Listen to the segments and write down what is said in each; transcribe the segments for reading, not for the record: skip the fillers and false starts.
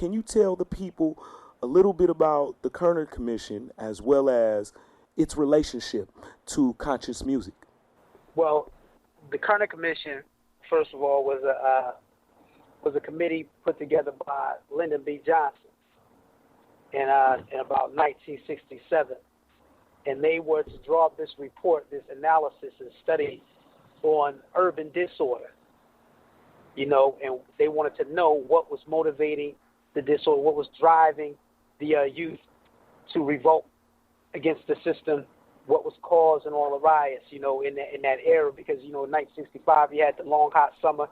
can you tell the people a little bit about the Kerner Commission as well as its relationship to conscious music? Well, the Kerner Commission, first of all, was a committee put together by Lyndon B. Johnson in about 1967, and they were to draw up this report, this analysis and study on urban disorder. And they wanted to know what was motivating the disorder, what was driving the youth to revolt against the system, what was causing all the riots, in that era, because, in 1965 you had the long, hot summer,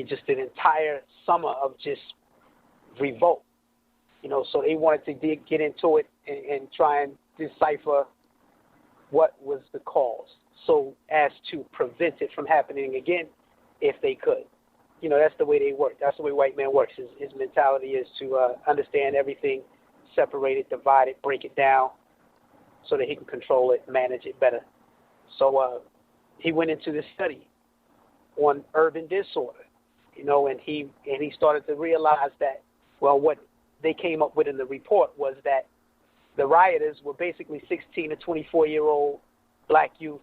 just an entire summer of just revolt, so they wanted to get into it and try and decipher what was the cause, so as to prevent it from happening again if they could. That's the way they work. That's the way white man works. His mentality is to understand everything, separate it, divide it, break it down, so that he can control it, manage it better. So he went into this study on urban disorder, and he started to realize that, well, what they came up with in the report was that the rioters were basically 16 to 24-year-old black youth.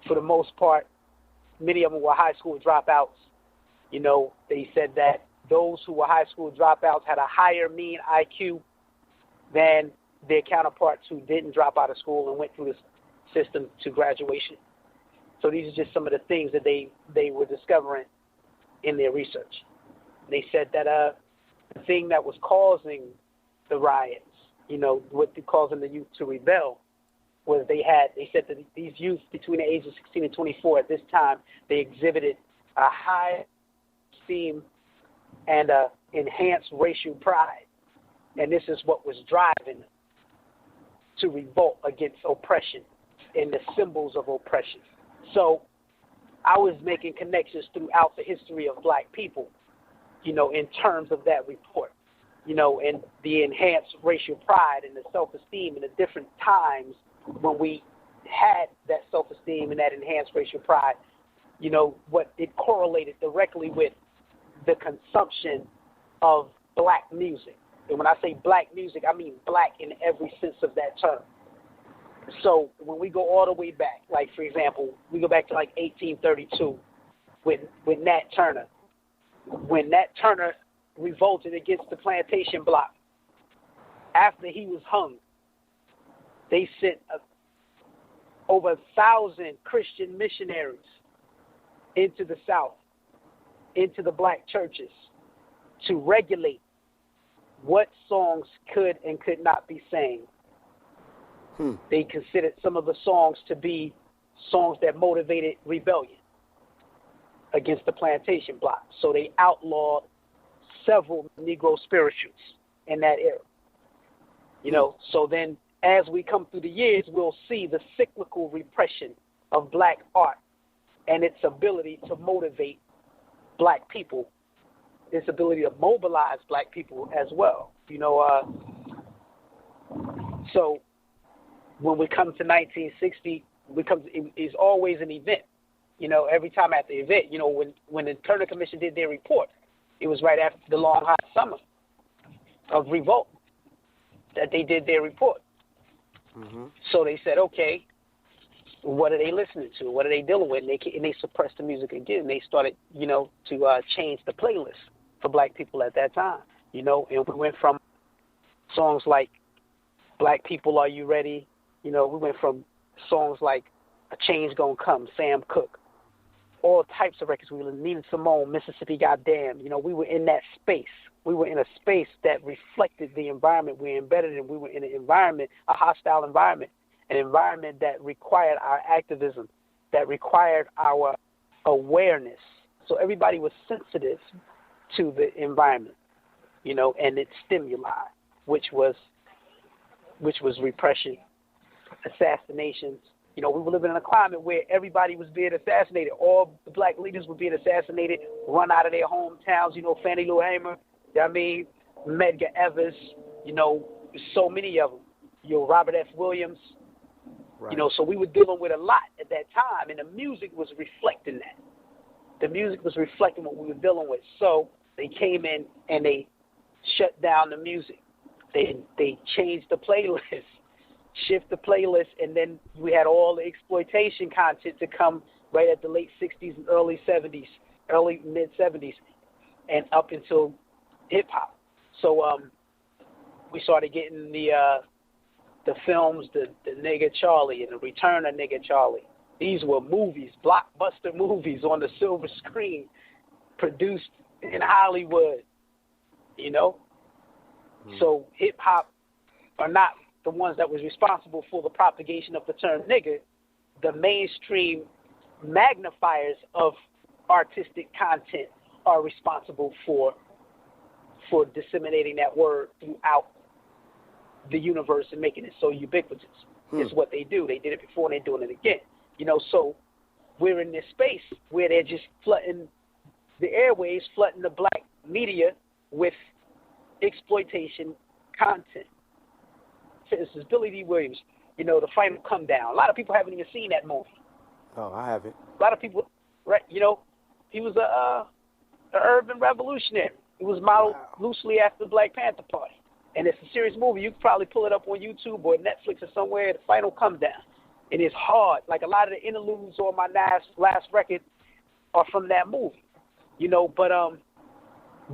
For the most part, many of them were high school dropouts. They said that those who were high school dropouts had a higher mean IQ than their counterparts who didn't drop out of school and went through the system to graduation. So these are just some of the things that they were discovering in their research. They said that the thing that was causing the riots, what causing the youth to rebel, was they said that these youth between the ages of 16 and 24 at this time, they exhibited a high esteem and enhanced racial pride. And this is what was driving them to revolt against oppression and the symbols of oppression. So I was making connections throughout the history of black people, in terms of that report, and the enhanced racial pride and the self-esteem and the different times when we had that self-esteem and that enhanced racial pride, what it correlated directly with the consumption of black music. And when I say black music, I mean black in every sense of that term. So when we go all the way back, like, for example, we go back to like 1832 with Nat Turner. When Nat Turner revolted against the plantation block, after he was hung, they sent over 1,000 Christian missionaries into the South, into the black churches, to regulate what songs could and could not be sang. They considered some of the songs to be songs that motivated rebellion against the plantation block. So they outlawed several Negro spirituals in that era. So then as we come through the years, we'll see the cyclical repression of black art and its ability to motivate black people, its ability to mobilize black people as well. So when we come to 1960, it's always an event. Every time at the event, when the Kerner Commission did their report, it was right after the long, hot summer of revolt that they did their report. Mm-hmm. So they said, okay, what are they listening to? What are they dealing with? And they suppressed the music again. They started, to change the playlist for black people at that time. And we went from songs like Black People, Are You Ready? We went from songs like A Change Gonna Come, Sam Cooke, all types of records. We were Nina Simone, Mississippi Goddamn. We were in that space. We were in a space that reflected the environment we embedded in. We were in an environment, a hostile environment, an environment that required our activism, that required our awareness. So everybody was sensitive to the environment, and its stimuli, which was repression, assassinations. We were living in a climate where everybody was being assassinated. All the black leaders were being assassinated, run out of their hometowns. Fannie Lou Hamer, Medgar Evers, so many of them. Robert F. Williams. Right. So we were dealing with a lot at that time, and the music was reflecting that. The music was reflecting what we were dealing with. So they came in and they shut down the music. They changed the playlist, shift the playlist, and then we had all the exploitation content to come right at the late 60s and early 70s, early mid-70s, and up until hip-hop. So we started getting the films, the Nigga Charlie and the Return of Nigga Charlie. These were movies, blockbuster movies on the silver screen, produced in Hollywood, you know? So hip-hop are not the ones that was responsible for the propagation of the term nigga. The mainstream magnifiers of artistic content are responsible for disseminating that word throughout the universe and making it so ubiquitous. It's what they do. They did it before and they're doing it again. You know, so we're in this space where they're just flooding the airways, flooding the black media with exploitation content. For instance, Billy D. Williams, you know, The Final Come Down. A lot of people haven't even seen that movie. Oh, I haven't. A lot of people, right? You know, he was a urban revolutionary. He was modeled loosely after the Black Panther Party. And it's a serious movie. You can probably pull it up on YouTube or Netflix or somewhere, The Final Come Down. And it's hard. Like a lot of the interludes on my last record are from that movie. You know, but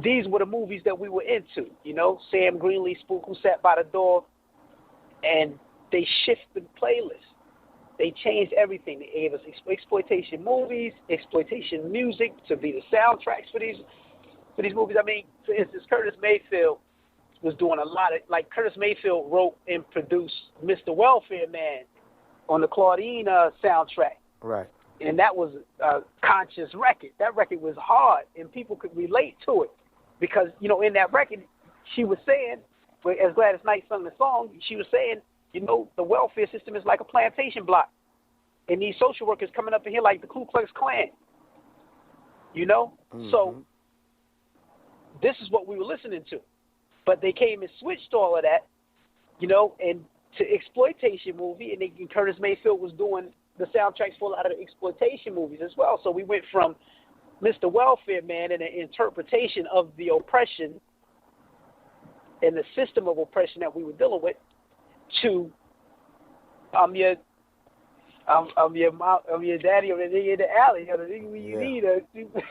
these were the movies that we were into. You know, Sam Greenlee, Spook Who Sat by the Door. And they shifted the playlist. They changed everything. They gave us exploitation movies, exploitation music to be the soundtracks for these movies. I mean, for instance, Curtis Mayfield was doing a lot of, like, Curtis Mayfield wrote and produced Mr. Welfare Man on the Claudine soundtrack. Right. And that was a conscious record. That record was hard, and people could relate to it because, you know, in that record, she was saying, as Gladys Knight sung the song, she was saying, you know, the welfare system is like a plantation block. And these social workers coming up in here like the Ku Klux Klan. You know? Mm-hmm. So this is what we were listening to. But they came and switched all of that, you know, and to exploitation movie. And Curtis Mayfield was doing the soundtracks for a lot of the exploitation movies as well. So we went from Mr. Welfare Man and an interpretation of the oppression and the system of oppression that we were dealing with to I'm your daddy or the nigga in the alley, or the nigga you need,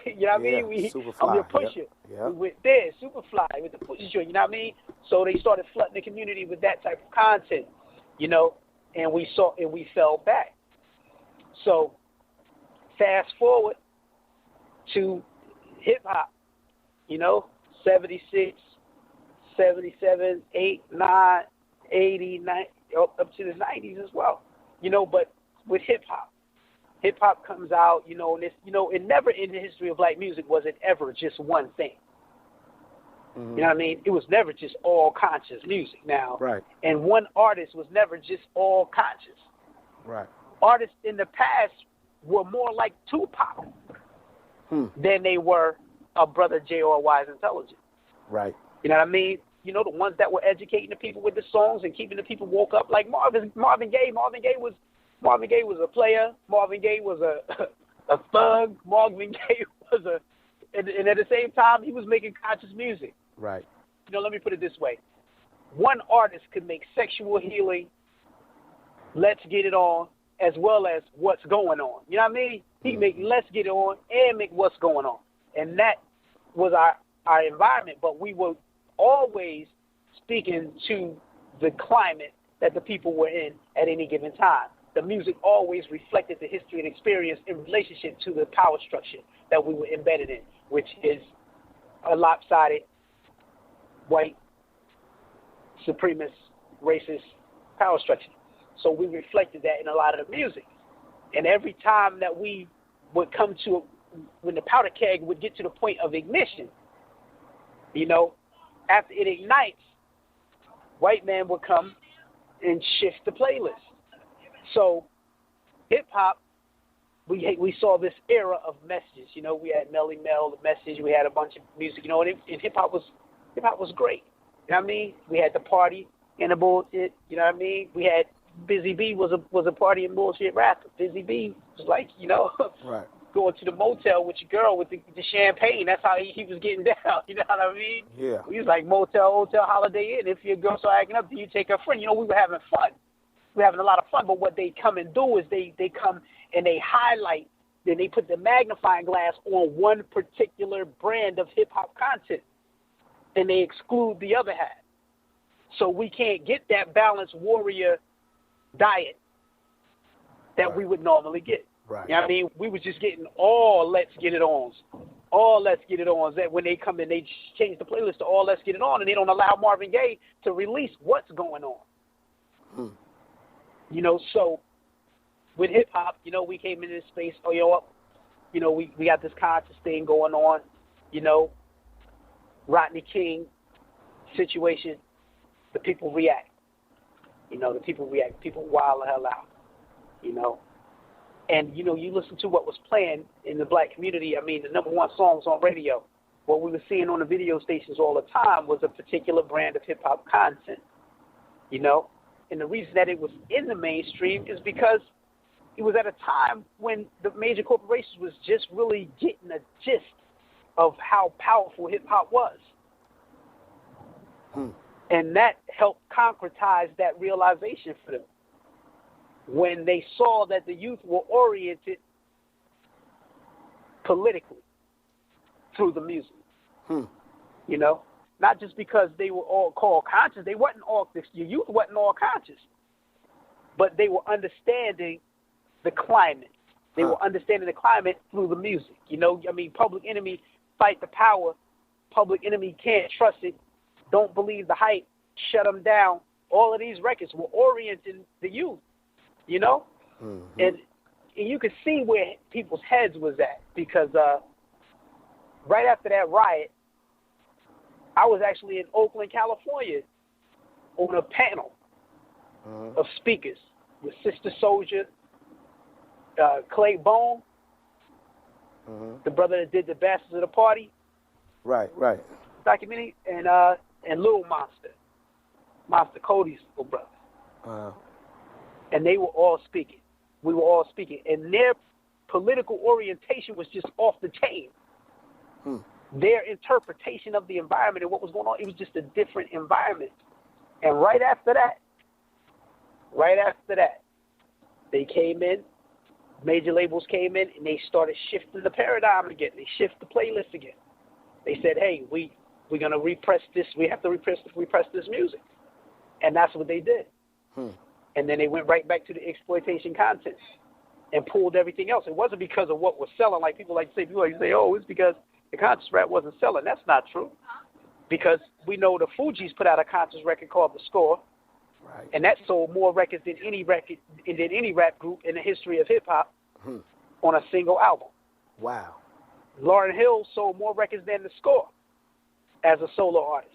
you know what I mean? I'm your pusher. Yep. We went there, Superfly with the pusher joint, you know what I mean? So they started flooding the community with that type of content, you know, and we fell back. So fast forward to hip hop, you know, 76, 77, 8, 9, 80, 90, up to the 90s as well. You know, but with hip-hop comes out, you know, and it's, you know, it never in the history of black music was it ever just one thing. Mm-hmm. You know what I mean? It was never just all conscious music now. Right. And one artist was never just all conscious. Right. Artists in the past were more like Tupac than they were a Brother J.R. Wise Intelligent. Right. You know what I mean? You know, the ones that were educating the people with the songs and keeping the people woke up, like Marvin Gaye. Marvin Gaye was a player. Marvin Gaye was a thug. Marvin Gaye was and at the same time, he was making conscious music. Right. You know, let me put it this way. One artist could make Sexual Healing, Let's Get It On, as well as What's Going On. You know what I mean? He could make Let's Get It On and make What's Going On. And that was our environment, but we were always speaking to the climate that the people were in at any given time. The music always reflected the history and experience in relationship to the power structure that we were embedded in, which is a lopsided, white, supremacist, racist power structure. So we reflected that in a lot of the music. And every time that we would come to, when the powder keg would get to the point of ignition, you know, after it ignites, white man would come and shift the playlist. So hip-hop, we saw this era of messages. You know, we had Melly Mel, The Message. We had a bunch of music, you know, and hip-hop was great. You know what I mean? We had the party and the bullshit. You know what I mean? We had Busy B was a party and bullshit rapper. Busy B was like, you know, right. going to the motel with your girl with the champagne. That's how he was getting down. You know what I mean? Yeah. We was like motel, hotel, Holiday Inn. If your girl started acting up, then you take her friend. You know, we were having fun. We were having a lot of fun. But what they come and do is they come and they highlight. Then they put the magnifying glass on one particular brand of hip-hop content, and they exclude the other half. So we can't get that balanced warrior diet that we would normally get. Right. You know what I mean? We was just getting all Let's Get It Ons. All Let's Get It Ons. That when they come in, they change the playlist to All Let's Get It On, and they don't allow Marvin Gaye to release what's going on. You know, so with hip-hop, you know, we came into this space, we got this conscious thing going on, you know, Rodney King situation, the people react. You know, the people react. People wild the hell out, you know. And, you know, you listen to what was playing in the black community. I mean, the number one songs on radio, what we were seeing on the video stations all the time was a particular brand of hip-hop content, you know. And the reason that it was in the mainstream is because it was at a time when the major corporations was just really getting a gist of how powerful hip-hop was. And that helped concretize that realization for them when they saw that the youth were oriented politically through the music. You know, not just because they were all called conscious. They wasn't all, the youth wasn't all conscious, but they were understanding the climate. They were understanding the climate through the music. You know, I mean, Public Enemy, Fight the Power, Public Enemy, Can't Trust It, Don't Believe the Hype, Shut Them Down. All of these records were orienting the youth, you know? And you could see where people's heads was at because right after that riot, I was actually in Oakland, California on a panel of speakers with Sister Soldier, Clay Bone, the brother that did the Bastards of the Party, right, documentary, and Lil Monster Cody's little brother, and they were all speaking. We were all speaking, and their political orientation was just off the chain. Their interpretation of the environment and what was going on, it was just a different environment. And right after that, they came in, major labels came in, and they started shifting the paradigm again. They shift the playlist again. They said, hey, we're going to repress this. We have to repress this music. And that's what they did. And then they went right back to the exploitation content and pulled everything else. It wasn't because of what was selling. Like people like to say, oh, it's because the conscious rap wasn't selling. That's not true. Because we know the Fugees put out a conscious record called The Score. Right. And that sold more records than any rap group in the history of hip-hop on a single album. Wow. Lauryn Hill sold more records than The Score as a solo artist.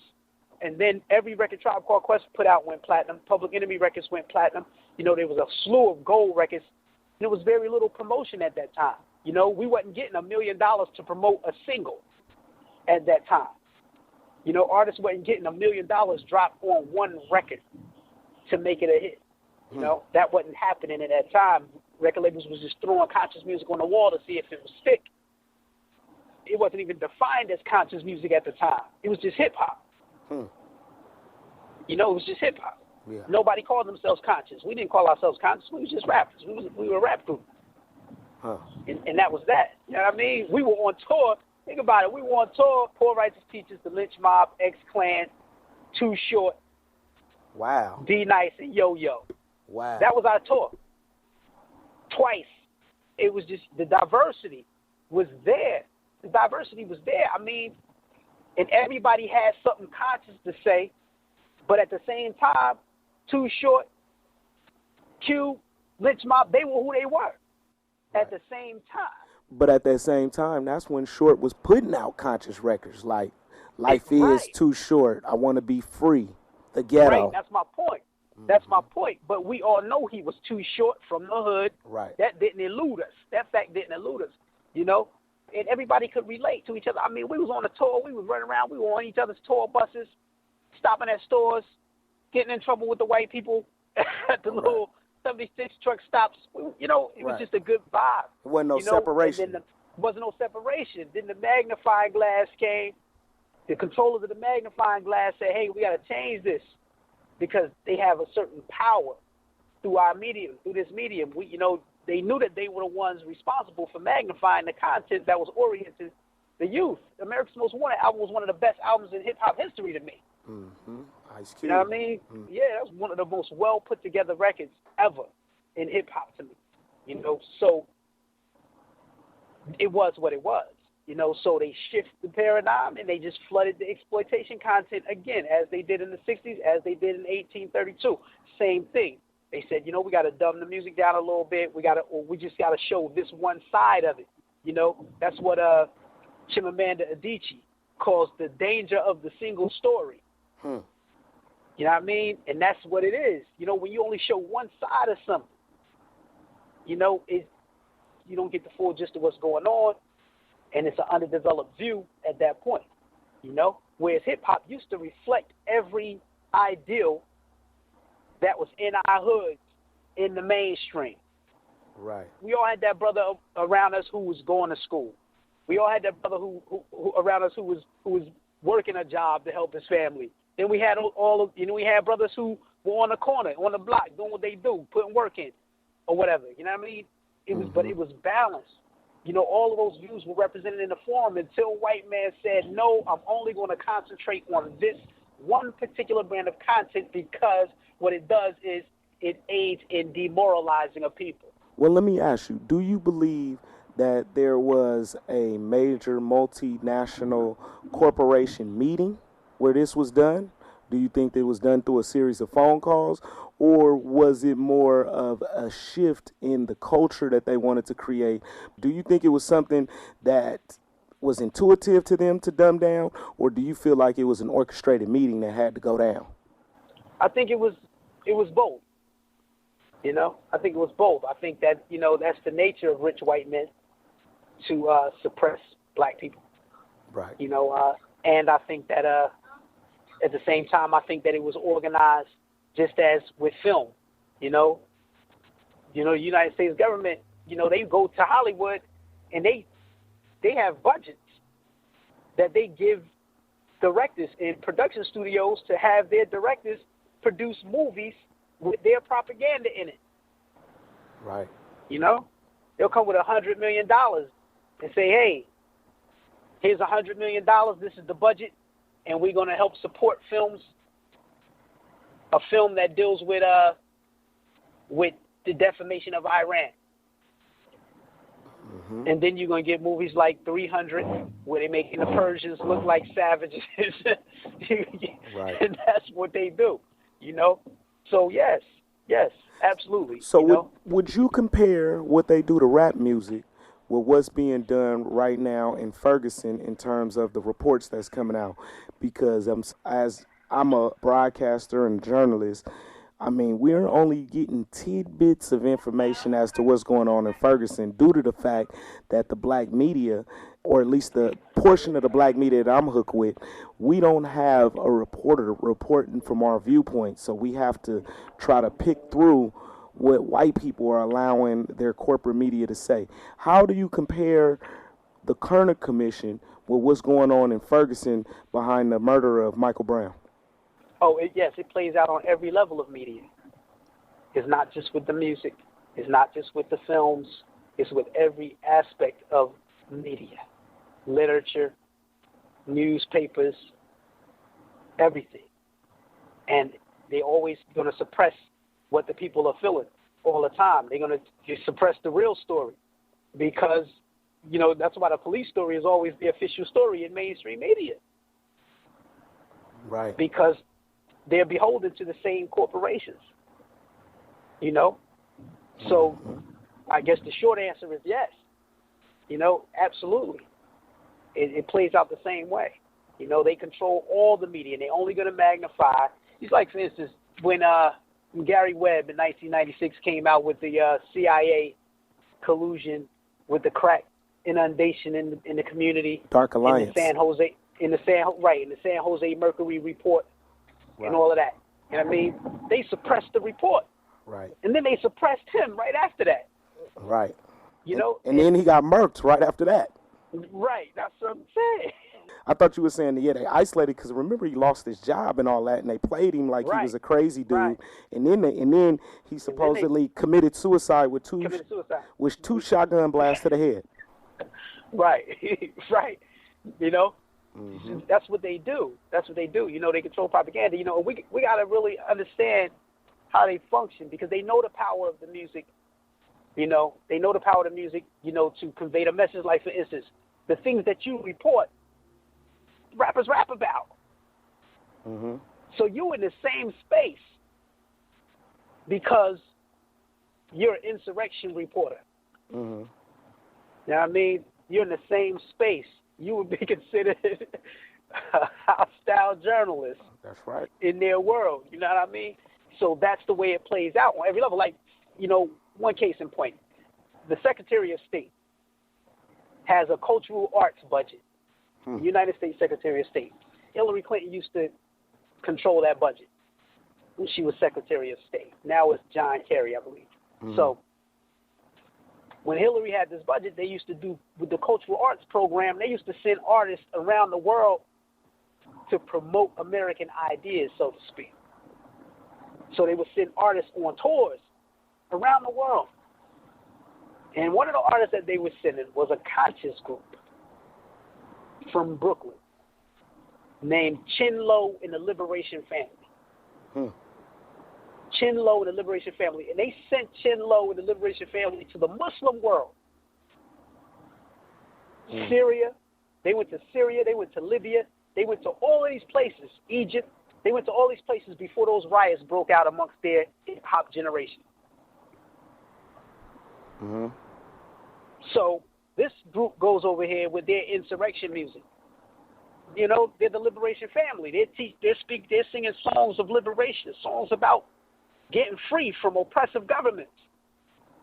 And then every record Tribe Called Quest put out went platinum. Public Enemy records went platinum. You know, there was a slew of gold records. And there was very little promotion at that time. You know, we wasn't getting $1 million to promote a single at that time. You know, artists wasn't getting $1 million dropped on one record to make it a hit. You know, that wasn't happening at that time. Record labels was just throwing conscious music on the wall to see if it was stick. It wasn't even defined as conscious music at the time. It was just hip-hop. You know, it was just hip-hop. Yeah. Nobody called themselves conscious. We didn't call ourselves conscious. We was just rappers. We were a rap group. And that was that. You know what I mean? We were on tour. Think about it. We were on tour. Poor Righteous Teachers, The Lynch Mob, X-Clan, Too Short. Wow. D-Nice, and Yo-Yo. Wow. That was our tour. Twice. It was just, the diversity was there. The diversity was there. I mean, and everybody had something conscious to say, but at the same time, Too Short, Q, Lynch Mob, they were who they were at the same time. But at that same time, that's when Short was putting out conscious records like Life is Too Short, I Want to Be Free, The Ghetto. Right, that's my point. That's my point. But we all know he was too short from the hood. Right. That didn't elude us. That fact didn't elude us, you know? And everybody could relate to each other. I mean, we was on a tour. We was running around. We were on each other's tour buses, stopping at stores, getting in trouble with the white people at the little 76 truck stops. You know, it was Right. just a good vibe. There wasn't no you know? separation. And then wasn't no separation. Then the magnifying glass came. The controllers of the magnifying glass said, hey, we got to change this because they have a certain power through our medium, through this medium. We, they knew that they were the ones responsible for magnifying the content that was oriented to the youth. America's Most Wanted album was one of the best albums in hip-hop history to me. Mm-hmm. Ice Cube. You know what I mean? Mm-hmm. Yeah, that was one of the most well-put-together records ever in hip-hop to me. So it was what it was. So they shifted the paradigm and they just flooded the exploitation content again, as they did in the 60s, as they did in 1832. Same thing. They said, we got to dumb the music down a little bit. We just got to show this one side of it. That's what Chimamanda Adichie calls the danger of the single story. You know what I mean? And that's what it is. When you only show one side of something, you don't get the full gist of what's going on. And it's an underdeveloped view at that point, whereas hip-hop used to reflect every ideal that was in our hoods in the mainstream. Right. We all had that brother around us who was going to school. We all had that brother who around us who was working a job to help his family. Then we had we had brothers who were on the corner, on the block, doing what they do, putting work in, or whatever. You know what I mean? But it was balanced. All of those views were represented in the forum until white man said, no, I'm only going to concentrate on this one particular brand of content because what it does is it aids in demoralizing a people. Well, let me ask you, do you believe that there was a major multinational corporation meeting where this was done? Do you think it was done through a series of phone calls? Or was it more of a shift in the culture that they wanted to create? Do you think it was something that was intuitive to them to dumb down? Or do you feel like it was an orchestrated meeting that had to go down? I think it was both. I think it was both. I think that, that's the nature of rich white men to suppress black people. Right. And I think that at the same time, I think that it was organized just as with film, the United States government, they go to Hollywood and they have budgets that they give directors in production studios to have their directors produce movies with their propaganda in it. Right. They'll come with $100 million and say, hey, here's $100 million. This is the budget. And we're going to help support a film that deals with the defamation of Iran. Mm-hmm. And then you're going to get movies like 300, where they're making the Persians look like savages. Right. And that's what they do, So, yes, absolutely. So would you compare what they do to rap music with what's being done right now in Ferguson in terms of the reports that's coming out? Because as I'm a broadcaster and journalist, we're only getting tidbits of information as to what's going on in Ferguson due to the fact that the black media, or at least the portion of the black media that I'm hooked with, we don't have a reporter reporting from our viewpoint. So we have to try to pick through what white people are allowing their corporate media to say. How do you compare the Kerner Commission with what's going on in Ferguson behind the murder of Michael Brown? Oh, yes, it plays out on every level of media. It's not just with the music. It's not just with the films. It's with every aspect of media, literature, newspapers, everything. And they're always going to suppress what the people are feeling all the time. They're going to suppress the real story because, that's why the police story is always the official story in mainstream media. Right. Because they're beholden to the same corporations, So I guess the short answer is yes, absolutely. It plays out the same way. They control all the media and they're only going to magnify. It's like, for instance, when Gary Webb in 1996 came out with the CIA collusion with the crack inundation in the community. Dark Alliance. In the San Jose Mercury report. Right. And all of that. They suppressed the report. Right. And then they suppressed him right after that. Right. You know? And then he got murked right after that. Right. That's what I'm saying. I thought you were saying that, yeah, they isolated because remember he lost his job and all that, and they played him like he was a crazy dude, Right. and then he supposedly committed suicide with two shotgun blasts to the head. Right, right. You know, Mm-hmm. that's what they do. That's what they do. You know, they control propaganda. You know, we got to really understand how they function because they know the power of the music. You know, they know the power of the music. You know, to convey the message. Like for instance, the things that you report, rappers rap about. Mm-hmm. So you in the same space because you're an insurrection reporter. Mm-hmm. You know what I mean? You're in the same space. You would be considered a hostile journalist. That's right. In their world. You know what I mean? So that's the way it plays out on every level. Like, you know, one case in point. The Secretary of State has a cultural arts budget. United States Secretary of State. Hillary Clinton used to control that budget when she was Secretary of State. Now it's John Kerry, I believe. Mm-hmm. So when Hillary had this budget, they used to do with the cultural arts program, they used to send artists around the world to promote American ideas, so to speak. So they would send artists on tours around the world. And one of the artists that they were sending was a conscious group from Brooklyn named Chin Lo and the Liberation Family. Chin Lo and the Liberation Family. And they sent Chin Lo and the Liberation Family to the Muslim world. Syria. They went to Syria. They went to Libya. They went to all of these places. Egypt. They went to all these places before those riots broke out amongst their hip-hop generation. Mm-hmm. So this group goes over here with their insurrection music. You know, they're the Liberation Family. They're singing songs of liberation, songs about getting free from oppressive governments.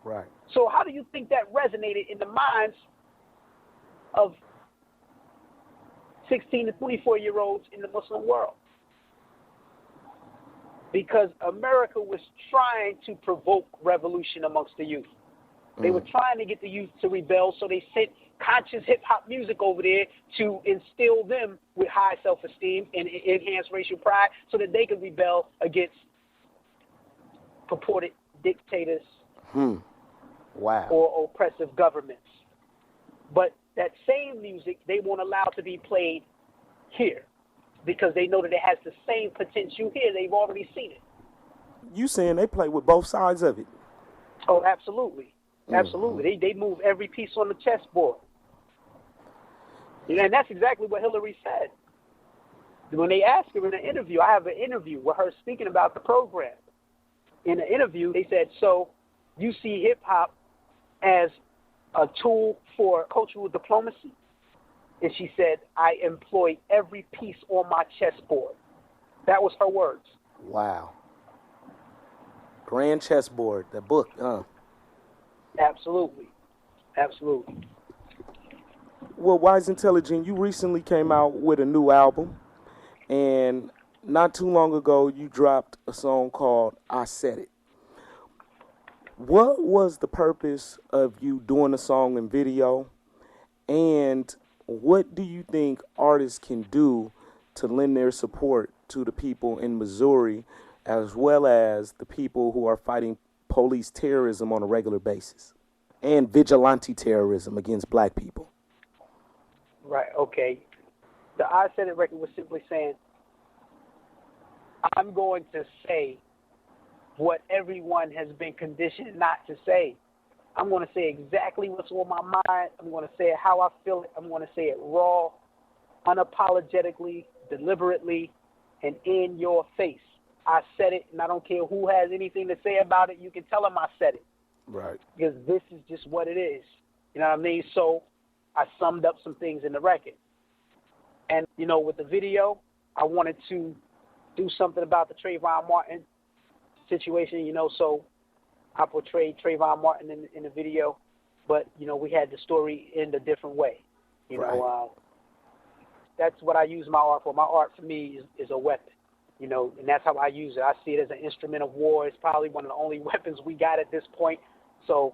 Right. So how do you think that resonated in the minds of 16 to 24-year-olds in the Muslim world? Because America was trying to provoke revolution amongst the youth. They were trying to get the youth to rebel, so they sent conscious hip-hop music over there to instill them with high self-esteem and enhance racial pride so that they could rebel against purported dictators or oppressive governments. But that same music they won't allow to be played here because they know that it has the same potential here. They've already seen it. You saying they play with both sides of it? Oh, absolutely. Absolutely. They move every piece on the chessboard. And that's exactly what Hillary said. When they asked her in an interview, I have an interview with her speaking about the program. In the interview, they said, so you see hip-hop as a tool for cultural diplomacy? And she said, I employ every piece on my chessboard. That was her words. Wow. Grand Chessboard, the book, Absolutely. Absolutely. Well, Wise Intelligent, you recently came out with a new album, and not too long ago you dropped a song called I Said It. What was the purpose of you doing the song and video, and what do you think artists can do to lend their support to the people in Missouri as well as the people who are fighting police terrorism on a regular basis and vigilante terrorism against black people? Right, okay. The I Said It record was simply saying, I'm going to say what everyone has been conditioned not to say. I'm going to say exactly what's on my mind. I'm going to say it how I feel it. I'm going to say it raw, unapologetically, deliberately, and in your face. I said it, and I don't care who has anything to say about it. You can tell them I said it. Right. Because this is just what it is. You know what I mean? So I summed up some things in the record. And, you know, with the video, I wanted to do something about the Trayvon Martin situation, you know, so I portrayed Trayvon Martin in the video, but, you know, we had the story end a different way. You know, that's what I use my art for. My art for me is a weapon. You know, and that's how I use it. I see it as an instrument of war. It's probably one of the only weapons we got at this point. So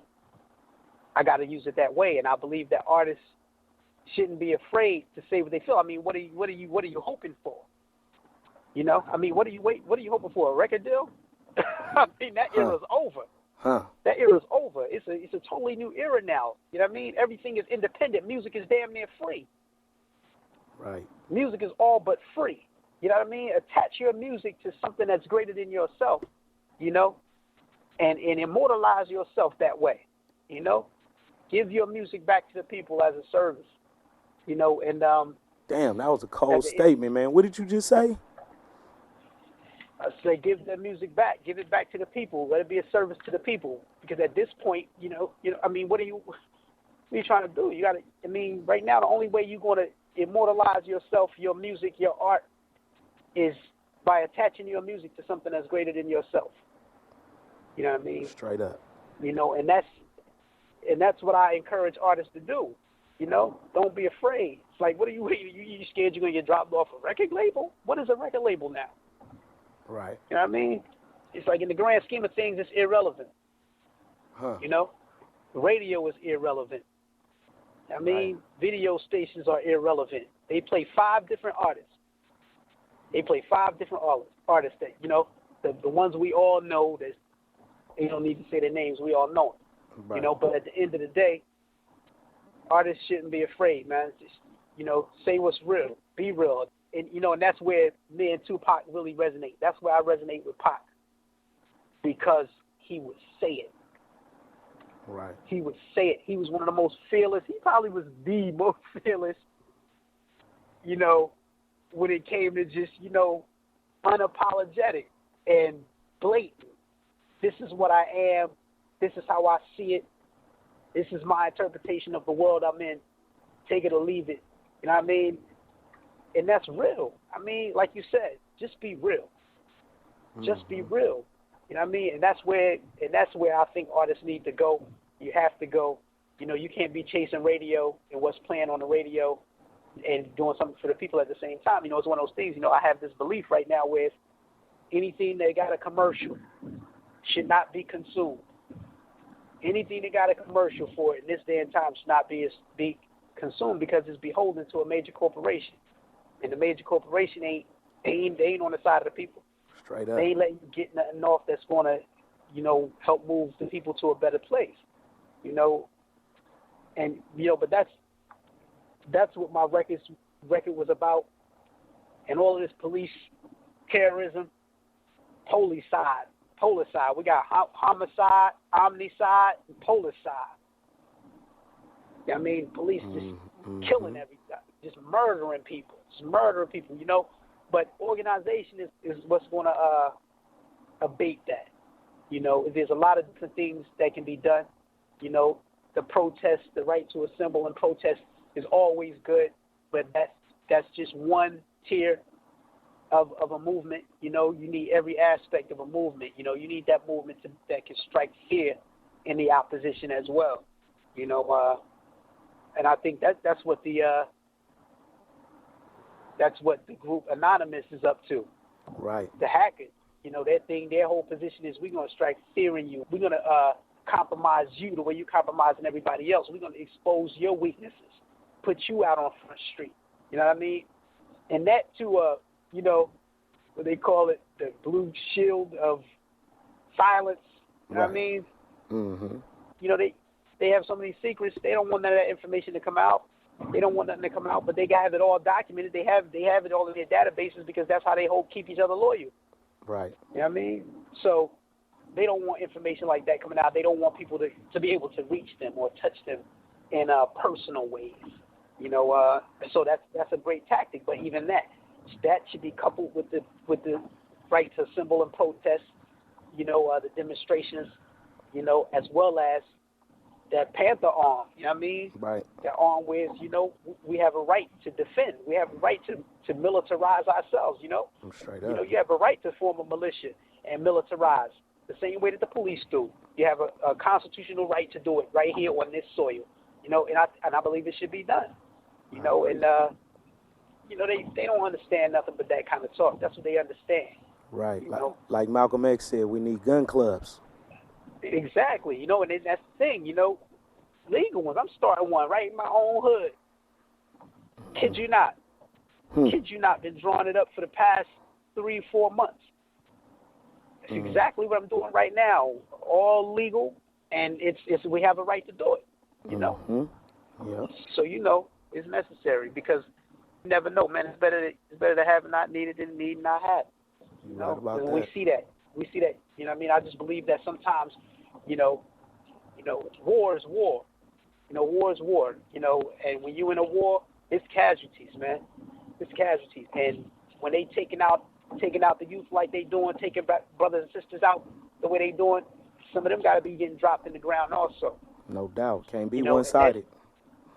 I got to use it that way. And I believe that artists shouldn't be afraid to say what they feel. I mean, what are you hoping for? You know, I mean, what are you hoping for? A record deal? I mean, that era's over. That era's over. It's a totally new era now. You know what I mean? Everything is independent. Music is damn near free. Right. Music is all but free. You know what I mean? Attach your music to something that's greater than yourself, you know, and immortalize yourself that way, you know. Give your music back to the people as a service, you know, and Damn, that was a cold statement, man. What did you just say? I say give the music back. Give it back to the people. Let it be a service to the people. Because at this point, you know, I mean, what are you trying to do? You got to, I mean, right now, the only way you're going to immortalize yourself, your music, your art, is by attaching your music to something that's greater than yourself. You know what I mean? Straight up. You know, and that's what I encourage artists to do. You know, don't be afraid. It's like, what are you scared you're going to get dropped off a record label? What is a record label now? Right. You know what I mean? It's like in the grand scheme of things, it's irrelevant. You know, radio is irrelevant. I mean, video stations are irrelevant. They play 5 different artists. They play 5 different artists that, you know, the ones we all know, that you don't need to say their names, we all know them. Right. You know, but at the end of the day, artists shouldn't be afraid, man. Just, you know, say what's real, be real. And, you know, and that's where me and Tupac really resonate. That's where I resonate with Pac, because he would say it. Right. He would say it. He was one of the most fearless. He probably was the most fearless, you know, when it came to just, you know, unapologetic and blatant. This is what I am. This is how I see it. This is my interpretation of the world I'm in. Take it or leave it. You know what I mean? And that's real. I mean, like you said, just be real. Just be real. You know what I mean? And that's where I think artists need to go. You have to go. You know, you can't be chasing radio and what's playing on the radio and doing something for the people at the same time. You know, it's one of those things, you know, I have this belief right now where anything that got a commercial should not be consumed. Anything that got a commercial for it in this day and time should not be consumed, because it's beholden to a major corporation. And the major corporation they ain't on the side of the people. Straight up. They ain't letting you get nothing off that's going to, you know, help move the people to a better place. You know, and, you know, but that's what my record was about. And all of this police terrorism, policide. We got homicide, omnicide, and policide. I mean, police just killing everybody, just murdering people, you know. But organization is what's going to abate that. You know, there's a lot of different things that can be done. You know, the protest, the right to assemble and protest is always good, but that's just one tier of a movement. You know, you need every aspect of a movement. You know, you need that movement that can strike fear in the opposition as well. You know, and I think that's what the group Anonymous is up to. Right. The hackers. You know, their whole position is, we're going to strike fear in you. We're going to compromise you the way you're compromising everybody else. We're going to expose your weaknesses, put you out on Front Street. You know what I mean? And that to you know, what they call it, the blue shield of silence. You know what I mean? Mm-hmm. You know, they have so many secrets. They don't want none of that information to come out. They don't want nothing to come out, but they have it all documented. They have it all in their databases, because that's how they keep each other loyal. Right. You know what I mean? So they don't want information like that coming out. They don't want people to be able to reach them or touch them in personal ways. You know, so that's a great tactic. But even that should be coupled with the right to assemble and protest. You know, the demonstrations. You know, as well as that Panther arm. You know what I mean? Right. That arm where, you know, we have a right to defend. We have a right to militarize ourselves. You know. Straight up. You know, you have a right to form a militia and militarize the same way that the police do. You have a constitutional right to do it right here on this soil. You know, and I believe it should be done. You know, and they don't understand nothing but that kind of talk. That's what they understand. Right. You know, Like Malcolm X said, we need gun clubs. exactly. And then that's the thing. Legal ones. I'm starting one right in my own hood. Kid you not. Kid you not. Been drawing it up for the past 3-4 months. That's exactly what I'm doing right now. All legal, and it's we have a right to do it. Yeah. So it's necessary because you never know, man. It's better to have it not needed than need not have. Right about that. We see that. You know what I mean? I just believe that sometimes, war is war. War is war. And when you in a war, it's casualties, man. It's casualties. And when they taking out the youth like they doing, taking brothers and sisters out the way they doing, some of them got to be getting dropped in the ground also. No doubt. Can't be one-sided.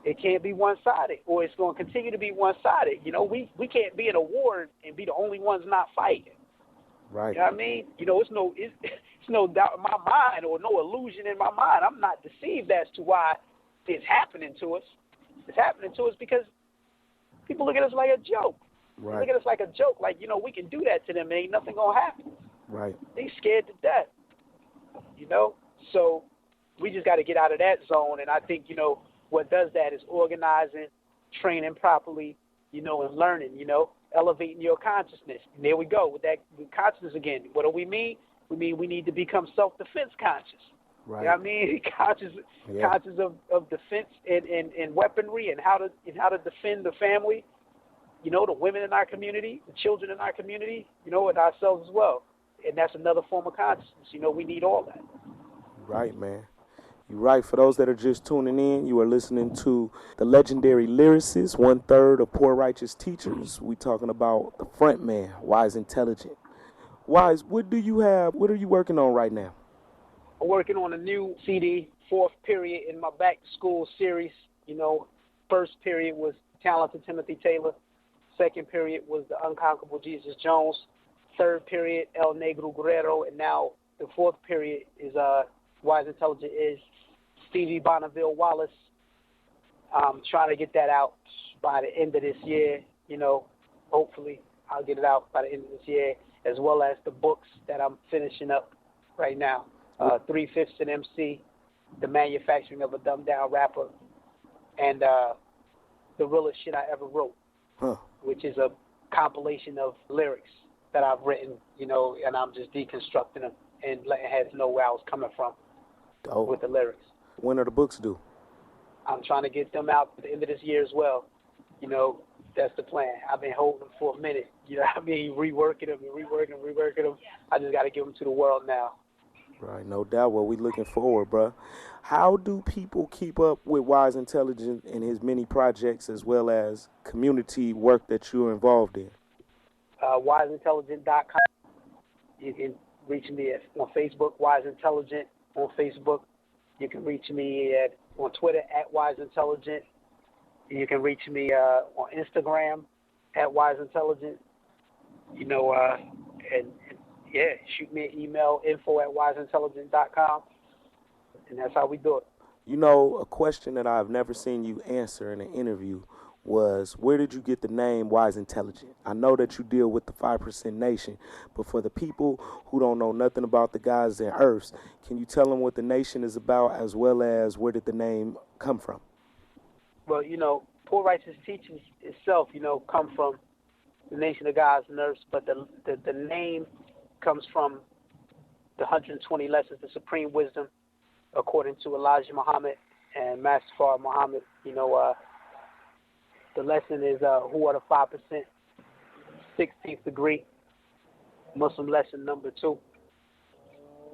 It can't be one-sided, or it's going to continue to be one-sided. We can't be in a war and be the only ones not fighting. Right. You know what I mean? It's no doubt in my mind or no illusion in my mind. I'm not deceived as to why it's happening to us. It's happening to us because people look at us like a joke. Right. They look at us like a joke, like, we can do that to them and ain't nothing going to happen. Right. They scared to death. So we just got to get out of that zone. And I think, what does that is organizing, training properly, and learning, elevating your consciousness. And there we go with consciousness again. What do we mean? We mean we need to become self-defense conscious. Right. You know what I mean? Conscious of defense and weaponry and how to defend the family, the women in our community, the children in our community, and ourselves as well. And that's another form of consciousness. We need all that. Right, man. You're right. For those that are just tuning in, you are listening to the legendary lyricist, 1/3 of Poor Righteous Teachers. We talking about the front man, Wise Intelligent. Wise, what do you have? What are you working on right now? I'm working on a new CD, 4th period in my back to school series. First period was Talented Timothy Taylor. Second period was The Unconquerable Jesus Jones. Third period, El Negro Guerrero. And now the 4th period is Wise Intelligent is Stevie Bonneville Wallace. I'm trying to get that out by the end of this year. Hopefully I'll get it out by the end of this year, as well as the books that I'm finishing up right now. 3/5 in MC, The Manufacturing of a Dumbed Down Rapper, and The Realest Shit I Ever Wrote, which is a compilation of lyrics that I've written, and I'm just deconstructing them and letting heads know where I was coming from with the lyrics. When are the books due? I'm trying to get them out at the end of this year as well. That's the plan. I've been holding them for a minute. Reworking them. I just got to give them to the world now. Right, no doubt. Well, we looking forward, bro. How do people keep up with Wise Intelligent and his many projects as well as community work that you're involved in? WiseIntelligent.com. You can reach me on Facebook, Wise Intelligent on Facebook. You can reach me on Twitter at Wise Intelligent. You can reach me on Instagram at Wise Intelligent. Shoot me an email, info@wiseintelligent.com, and that's how we do it. A question that I've never seen you answer in an interview was, where did you get the name Wise Intelligent? I know that you deal with the 5% Nation, but for the people who don't know nothing about the Gods and Earths, can you tell them what the Nation is about, as well as where did the name come from? Well, Poor Righteous Teachers itself, come from the Nation of Gods and Earths, but the name comes from the 120 Lessons of Supreme Wisdom, according to Elijah Muhammad and Master Fard Muhammad. The lesson is who are the 5%, 16th degree, Muslim lesson number 2,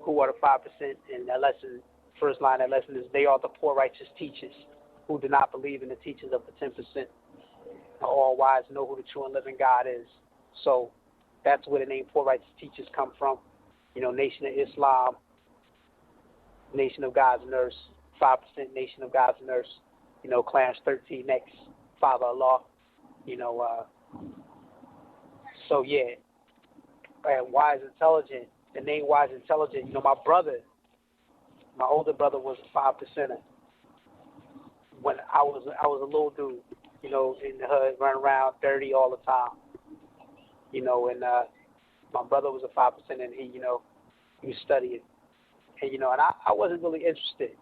who are the 5%, and that lesson, first line of that lesson is, they are the poor righteous teachers who do not believe in the teachings of the 10%, all wise, know who the true and living God is. So that's where the name Poor Righteous Teachers come from. Nation of Islam, Nation of Gods and Earths, 5% Nation of Gods and Earths, Clarence 13X, Father Allah, so yeah. And Wise Intelligent, the name Wise Intelligent, my older brother was a 5%er. When I was a little dude, you know, in the hood, running around dirty all the time, you know, and my brother was a 5%, and he, you know, he was studying. And, you know, and I wasn't really interested.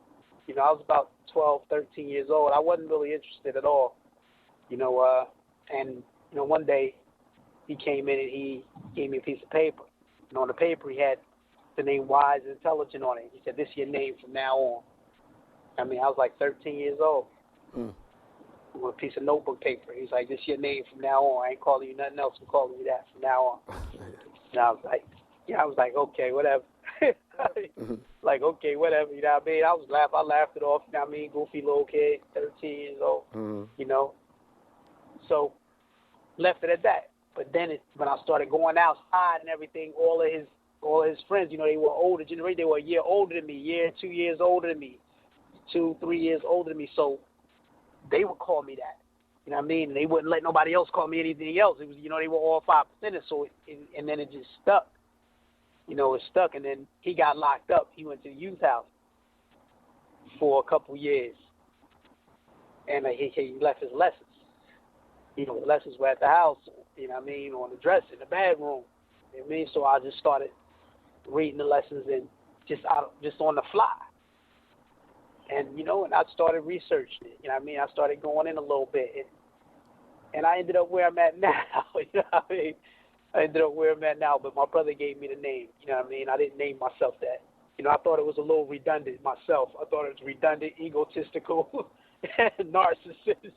You know, I was about 12, 13 years old. I wasn't really interested at all, you know, and, you know, one day he came in and he gave me a piece of paper. And on the paper he had the name Wise and Intelligent on it. He said, this is your name from now on. I mean, I was like 13 years old. With a piece of notebook paper. He's like, this is your name from now on. I ain't calling you nothing else. I'm calling you that from now on. And I was like, okay, whatever. Like, okay, whatever, you know what I mean? I laughed it off, you know what I mean? Goofy little kid, 13 years old, you know? So, left it at that. But then when I started going outside and everything, all of his friends, you know, they were older generation. They were a year older than me, 2 years older than me, 2, 3 years older than me. So, they would call me that. You know what I mean? And they wouldn't let nobody else call me anything else. It was, you know, they were all 5%, so and then it just stuck. You know, it stuck, and then he got locked up. He went to the youth house for a couple years, and he left his lessons. You know, the lessons were at the house, you know what I mean, on the dresser, in the bedroom. You know what I mean? So I just started reading the lessons and just on the fly. And, you know, and I started researching it. You know what I mean? I started going in a little bit. And I ended up where I'm at now. You know what I mean? I ended up where I'm at now, but my brother gave me the name. You know what I mean? I didn't name myself that. You know, I thought it was a little redundant myself. I thought it was redundant, egotistical, narcissist.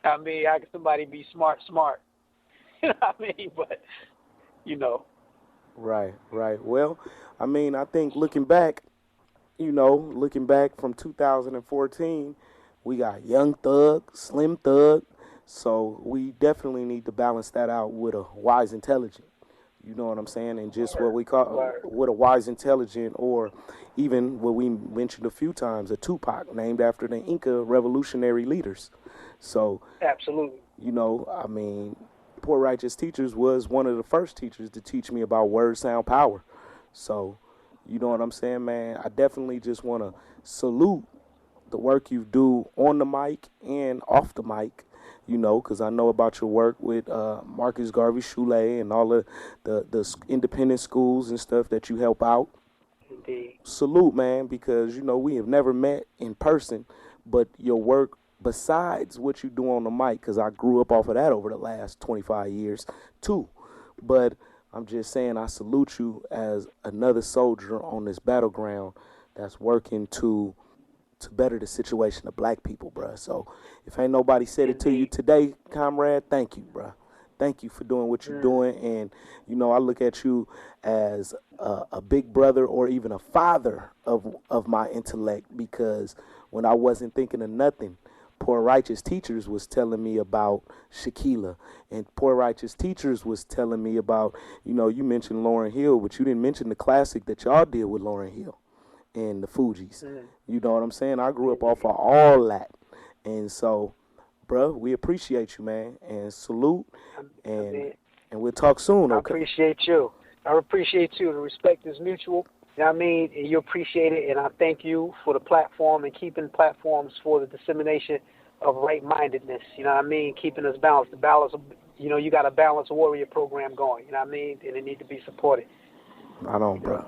I mean, how can somebody be smart? You know what I mean? But, you know. Right. Well, I mean, I think looking back from 2014, we got Young Thug, Slim Thug. So we definitely need to balance that out with a Wise Intelligent. You know what I'm saying? And just what we call with a Wise Intelligent, or even what we mentioned a few times, a Tupac, named after the Inca revolutionary leaders. So absolutely. You know, I mean, Poor Righteous Teachers was one of the first teachers to teach me about word, sound, power. So, you know what I'm saying, man? I definitely just want to salute the work you do on the mic and off the mic, you know, because I know about your work with Marcus Garvey Shule and all of the independent schools and stuff that you help out. Indeed. Salute, man, because, you know, we have never met in person, but your work, besides what you do on the mic, because I grew up off of that over the last 25 years, too. But I'm just saying I salute you as another soldier on this battleground that's working to better the situation of black people, bruh. So if ain't nobody said it to you today, comrade, thank you, bruh. Thank you for doing what you're doing. And, you know, I look at you as a big brother or even a father of my intellect, because when I wasn't thinking of nothing, Poor Righteous Teachers was telling me about Shaquilla, and Poor Righteous Teachers was telling me about, you know, you mentioned Lauryn Hill, but you didn't mention the classic that y'all did with Lauryn Hill and the Fugees. You know what I'm saying? I grew up off of all that. And so, bro, we appreciate you, man, and salute, and we'll talk soon, okay? I appreciate you. I appreciate you. The respect is mutual. You know what I mean? And you appreciate it, and I thank you for the platform and keeping platforms for the dissemination of right-mindedness. You know what I mean? Keeping us balanced. The balance, you know, you got a balanced warrior program going. You know what I mean? And it need to be supported. Right on, bro.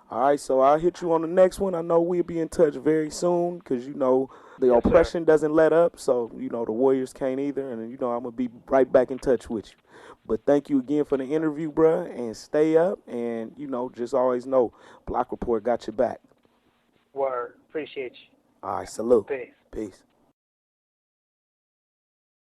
All right, so I'll hit you on the next one. I know we'll be in touch very soon because, you know, the oppression doesn't let up. So, you know, the Warriors can't either. And, you know, I'm going to be right back in touch with you. But thank you again for the interview, bruh, and stay up. And, you know, just always know Block Report got your back. Word. Appreciate you. All right, salute. Peace. Peace.